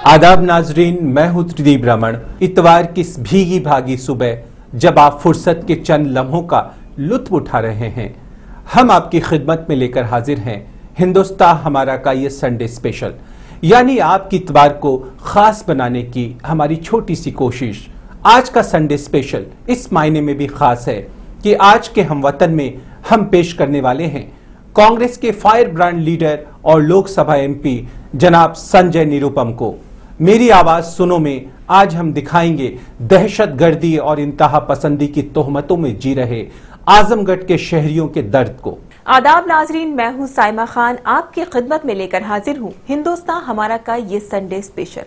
आदाब नाजरीन, मैं हूं त्रिदीप रमन। इतवार की इस भीगी भागी सुबह जब आप फुर्सत के चंद लम्हों का लुत्फ उठा रहे हैं, हम आपकी खिदमत में लेकर हाजिर हैं हिंदुस्तान हमारा का ये संडे स्पेशल, यानी आपकी इतवार को खास बनाने की हमारी छोटी सी कोशिश। आज का संडे स्पेशल इस मायने में भी खास है कि आज के हमवतन में हम पेश करने वाले हैं कांग्रेस के फायर ब्रांड लीडर और लोकसभा एमपी जनाब संजय निरुपम को। मेरी आवाज सुनो में आज हम दिखाएंगे दहशतगर्दी और इंतहा पसंदी की तोहमतों में जी रहे आजमगढ़ के शहरियों के दर्द को। आदाब नाजरीन, मैं हूं साइमा खान, आपकी खिदमत में लेकर हाजिर हूं हिंदुस्तान हमारा का ये संडे स्पेशल।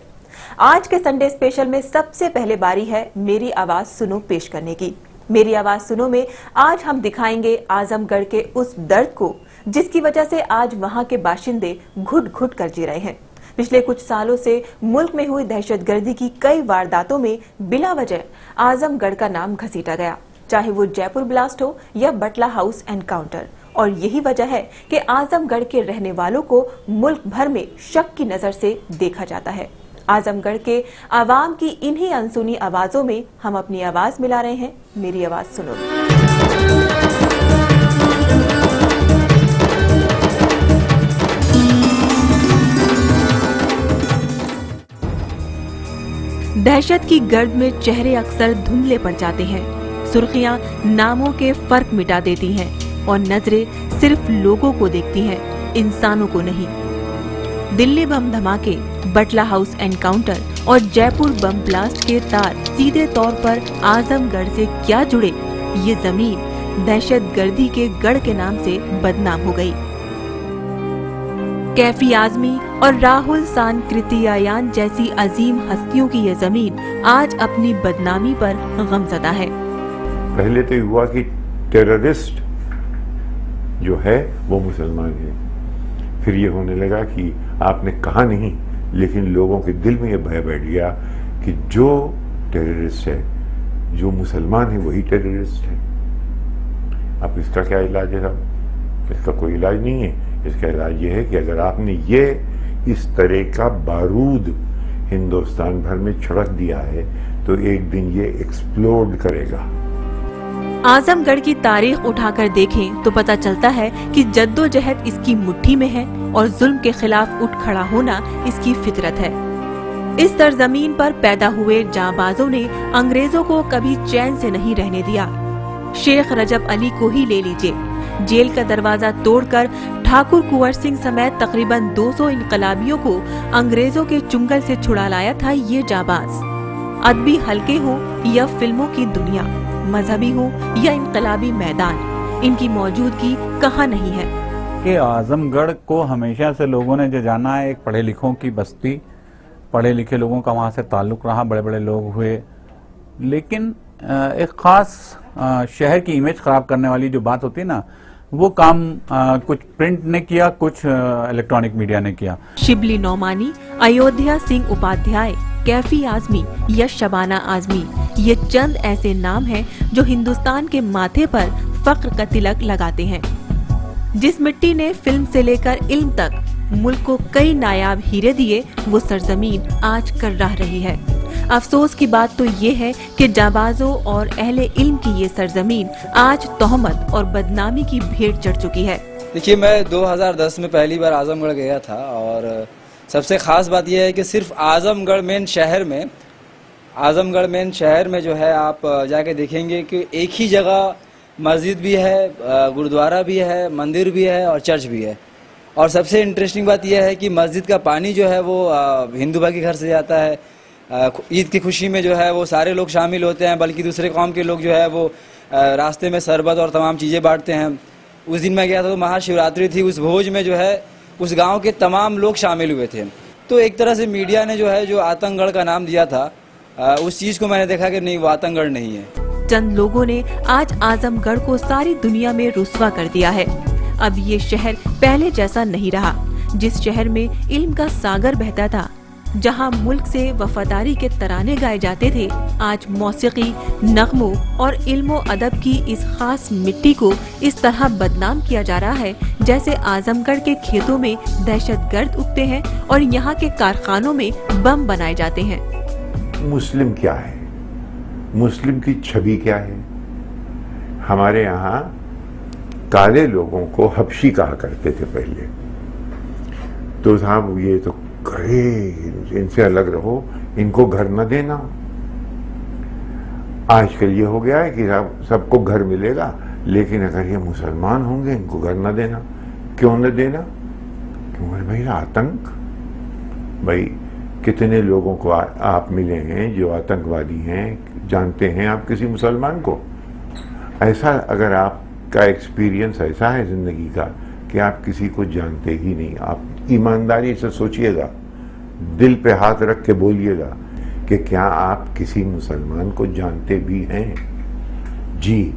आज के संडे स्पेशल में सबसे पहले बारी है मेरी आवाज सुनो पेश करने की। मेरी आवाज सुनो में आज हम दिखाएंगे आजमगढ़ के उस दर्द को जिसकी वजह से आज वहां के बाशिंदे घुट घुट कर जी रहे हैं। पिछले कुछ सालों से मुल्क में हुई दहशतगर्दी की कई वारदातों में बिला वजह आजमगढ़ का नाम घसीटा गया, चाहे वो जयपुर ब्लास्ट हो या बटला हाउस एनकाउंटर। और यही वजह है कि आजमगढ़ के रहने वालों को मुल्क भर में शक की नजर से देखा जाता है। आजमगढ़ के आवाम की इन्हीं अनसुनी आवाजों में हम अपनी आवाज मिला रहे हैं। मेरी आवाज सुनो। दहशत की गर्द में चेहरे अक्सर धुंधले पड़ जाते हैं, सुर्खियां नामों के फर्क मिटा देती हैं और नजरें सिर्फ लोगों को देखती हैं, इंसानों को नहीं। दिल्ली बम धमाके, बटला हाउस एनकाउंटर और जयपुर बम ब्लास्ट के तार सीधे तौर पर आजमगढ़ से क्या जुड़े? ये जमीन दहशतगर्दी के गढ़ के नाम से बदनाम हो गई। कैफी आजमी और राहुल सांकृत्यायन जैसी अजीम हस्तियों की ये जमीन आज अपनी बदनामी पर गमज़दा है। पहले तो हुआ कि टेररिस्ट जो है वो मुसलमान है, फिर ये होने लगा कि आपने कहा नहीं लेकिन लोगों के दिल में ये भय बैठ गया कि जो टेररिस्ट है, जो मुसलमान है वही टेररिस्ट है। अब इसका क्या इलाज है साहब? इसका कोई इलाज नहीं है। इसका इलाज ये है कि अगर आपने ये इस तरह का बारूद हिंदुस्तान भर में छिड़क दिया है तो एक दिन ये एक्सप्लोड करेगा। आजमगढ़ की तारीख उठाकर देखें तो पता चलता है कि जद्दोजहद इसकी मुट्ठी में है और जुल्म के खिलाफ उठ खड़ा होना इसकी फितरत है। इस सरजमीन पर पैदा हुए जांबाजों ने अंग्रेजों को कभी चैन से नहीं रहने दिया। शेख रजब अली को ही ले लीजिए, जेल का दरवाजा तोड़कर ठाकुर कुंवर सिंह समेत तकरीबन 200 इनकलाबियों को अंग्रेजों के चुंगल से छुड़ा लाया था ये जाबाज। अदबी हलके हो या फिल्मों की दुनिया, मजहबी हो या इनकलाबी मैदान, इनकी मौजूदगी कहाँ नहीं है। कि आजमगढ़ को हमेशा से लोगों ने जो जाना है एक पढ़े लिखों की बस्ती, पढ़े लिखे लोगों का वहाँ से ताल्लुक रहा, बड़े बड़े लोग हुए, लेकिन एक खास शहर की इमेज खराब करने वाली जो बात होती है ना, वो काम कुछ प्रिंट ने किया, कुछ इलेक्ट्रॉनिक मीडिया ने किया। शिबली नौमानी, अयोध्या सिंह उपाध्याय, कैफी आजमी या शबाना आजमी, ये चंद ऐसे नाम हैं जो हिंदुस्तान के माथे पर फख्र का तिलक लगाते हैं। जिस मिट्टी ने फिल्म से लेकर इल्म तक मुल्क को कई नायाब हीरे दिए, वो सरजमीन आज कर्राह रही है। अफसोस की बात तो ये है कि जाबाजों और अहले इल्म की ये सरजमीन आज तोहमत और बदनामी की भेंट चढ़ चुकी है। देखिए, मैं 2010 में पहली बार आजमगढ़ गया था और सबसे खास बात यह है कि सिर्फ आजमगढ़ मेन शहर में जो है आप जाके देखेंगे कि एक ही जगह मस्जिद भी है, गुरुद्वारा भी है, मंदिर भी है और चर्च भी है। और सबसे इंटरेस्टिंग बात यह है कि मस्जिद का पानी जो है वो हिंदू भाई के घर से जाता है। ईद की खुशी में जो है वो सारे लोग शामिल होते हैं, बल्कि दूसरे कौम के लोग जो है वो रास्ते में शरबत और तमाम चीज़ें बांटते हैं। उस दिन मैं गया था तो महाशिवरात्रि थी, उस भोज में जो है उस गांव के तमाम लोग शामिल हुए थे। तो एक तरह से मीडिया ने जो है जो आतंकगढ़ का नाम दिया था, उस चीज़ को मैंने देखा कि नहीं, वो आतंकगढ़ नहीं है। चंद लोगों ने आज आजमगढ़ को सारी दुनिया में रुस्वा कर दिया है। अब ये शहर पहले जैसा नहीं रहा। जिस शहर में इल्म का सागर बहता था, जहां मुल्क से वफादारी के तराने गाए जाते थे, आज मौसीकी, नगमों और इल्मो अदब की इस खास मिट्टी को इस तरह बदनाम किया जा रहा है जैसे आजमगढ़ के खेतों में दहशतगर्द उगते हैं और यहाँ के कारखानों में बम बनाए जाते हैं। मुस्लिम क्या है, मुस्लिम की छवि क्या है? हमारे यहाँ काले लोगों को हबशी कहा करते थे पहले, तो साहब ये तो करे, इनसे अलग रहो, इनको घर न देना। आजकल ये हो गया है कि सबको घर मिलेगा, लेकिन अगर ये मुसलमान होंगे इनको घर न देना। क्यों न देना? क्योंकि भाई आतंक, भाई कितने लोगों को आप मिले हैं जो आतंकवादी हैं, जानते हैं आप किसी मुसलमान को? ऐसा अगर आपका एक्सपीरियंस ऐसा है जिंदगी का कि आप किसी को जानते ही नहीं, आप ईमानदारी से सोचिएगा, दिल पे हाथ रख के बोलिएगा कि क्या आप किसी मुसलमान को जानते भी हैं? जी,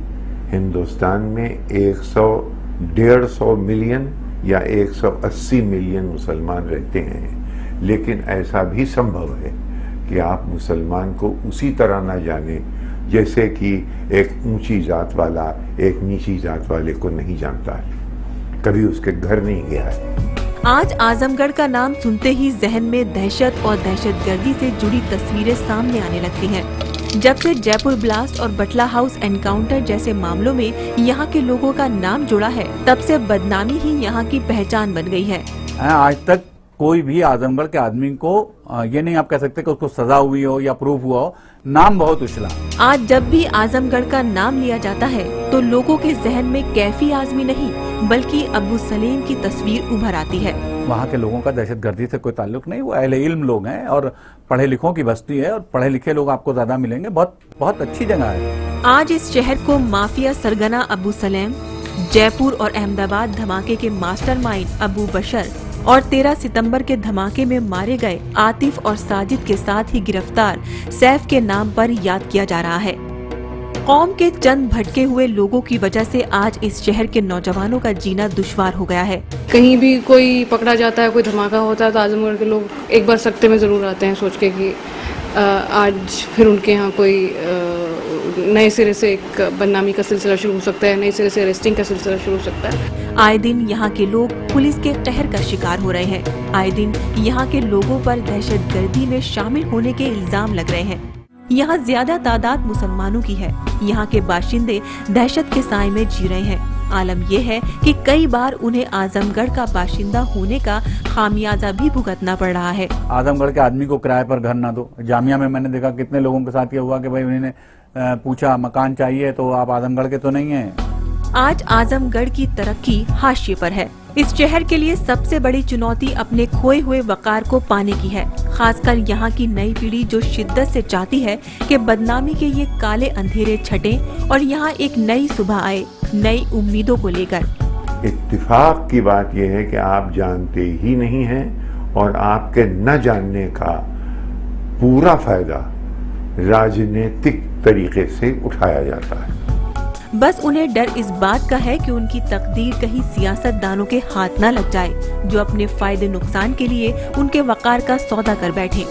हिंदुस्तान में 100-150 मिलियन या 180 मिलियन मुसलमान रहते हैं, लेकिन ऐसा भी संभव है कि आप मुसलमान को उसी तरह ना जाने जैसे कि एक ऊंची जात वाला एक नीची जात वाले को नहीं जानता है, कभी उसके घर नहीं गया है। आज आजमगढ़ का नाम सुनते ही जहन में दहशत और दहशतगर्दी से जुड़ी तस्वीरें सामने आने लगती हैं। जब से जयपुर ब्लास्ट और बटला हाउस एनकाउंटर जैसे मामलों में यहाँ के लोगों का नाम जुड़ा है, तब से बदनामी ही यहाँ की पहचान बन गई है। आज तक कोई भी आजमगढ़ के आदमी को ये नहीं आप कह सकते कि उसको सजा हुई हो या प्रूफ हुआ हो, नाम बहुत उछला। आज जब भी आजमगढ़ का नाम लिया जाता है तो लोगों के जहन में कैफी आजमी नहीं बल्कि अबू सलीम की तस्वीर उभर आती है। वहाँ के लोगों का दहशतगर्दी से कोई ताल्लुक नहीं, वो अहले इल्म लोग हैं और पढ़े लिखों की बस्ती है और पढ़े लिखे लोग आपको ज्यादा मिलेंगे। बहुत अच्छी जगह है। आज इस शहर को माफिया सरगना अबू सलेम, जयपुर और अहमदाबाद धमाके के मास्टरमाइंड अबू बशर और 13 सितंबर के धमाके में मारे गए आतिफ और साजिद के साथ ही गिरफ्तार सैफ के नाम पर याद किया जा रहा है। कौम के चंद भटके हुए लोगों की वजह से आज इस शहर के नौजवानों का जीना दुश्वार हो गया है। कहीं भी कोई पकड़ा जाता है, कोई धमाका होता है तो आजमगढ़ के लोग एक बार सकते में जरूर आते हैं सोच के कि आज फिर उनके यहाँ कोई नए सिरे से एक बदनामी का सिलसिला शुरू हो सकता है, नए सिरे से अरेस्टिंग का सिलसिला शुरू हो सकता है। आए दिन यहाँ के लोग पुलिस के कहर का शिकार हो रहे हैं। आए दिन यहाँ के लोगों पर दहशतगर्दी में शामिल होने के इल्जाम लग रहे हैं। यहाँ ज्यादा तादाद मुसलमानों की है। यहाँ के बाशिंदे दहशत के साए में जी रहे हैं। आलम यह है कि कई बार उन्हें आजमगढ़ का बाशिंदा होने का खामियाजा भी भुगतना पड़ रहा है। आजमगढ़ के आदमी को किराए पर घर ना दो। जामिया में मैंने देखा कितने लोगों के साथ ये हुआ कि भाई उन्होंने पूछा मकान चाहिए तो आप आजमगढ़ के तो नहीं हैं। आज आजमगढ़ की तरक्की हाशिए पर है। इस शहर के लिए सबसे बड़ी चुनौती अपने खोए हुए वकार को पाने की है, खासकर यहाँ की नई पीढ़ी जो शिद्दत से चाहती है कि बदनामी के ये काले अंधेरे छटें और यहाँ एक नई सुबह आए, नई उम्मीदों को लेकर। इत्तिफाक की बात यह है कि आप जानते ही नहीं हैं और आपके न जानने का पूरा फायदा राजनीतिक तरीके से उठाया जाता है। बस उन्हें डर इस बात का है कि उनकी तकदीर कहीं सियासतदानों के हाथ न लग जाए जो अपने फायदे नुकसान के लिए उनके वकार का सौदा कर बैठे।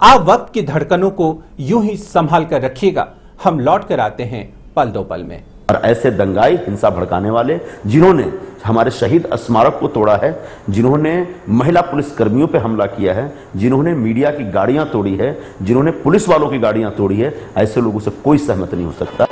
आप वक्त की धड़कनों को यूं ही संभाल कर रखिएगा। हम लौट कर आते हैं पल दो पल में। और ऐसे दंगाई हिंसा भड़काने वाले जिन्होंने हमारे शहीद स्मारक को तोड़ा है, जिन्होंने महिला पुलिस कर्मियों पे हमला किया है, जिन्होंने मीडिया की गाड़ियां तोड़ी है, जिन्होंने पुलिस वालों की गाड़ियां तोड़ी है, ऐसे लोगों से कोई सहमत नहीं हो सकता।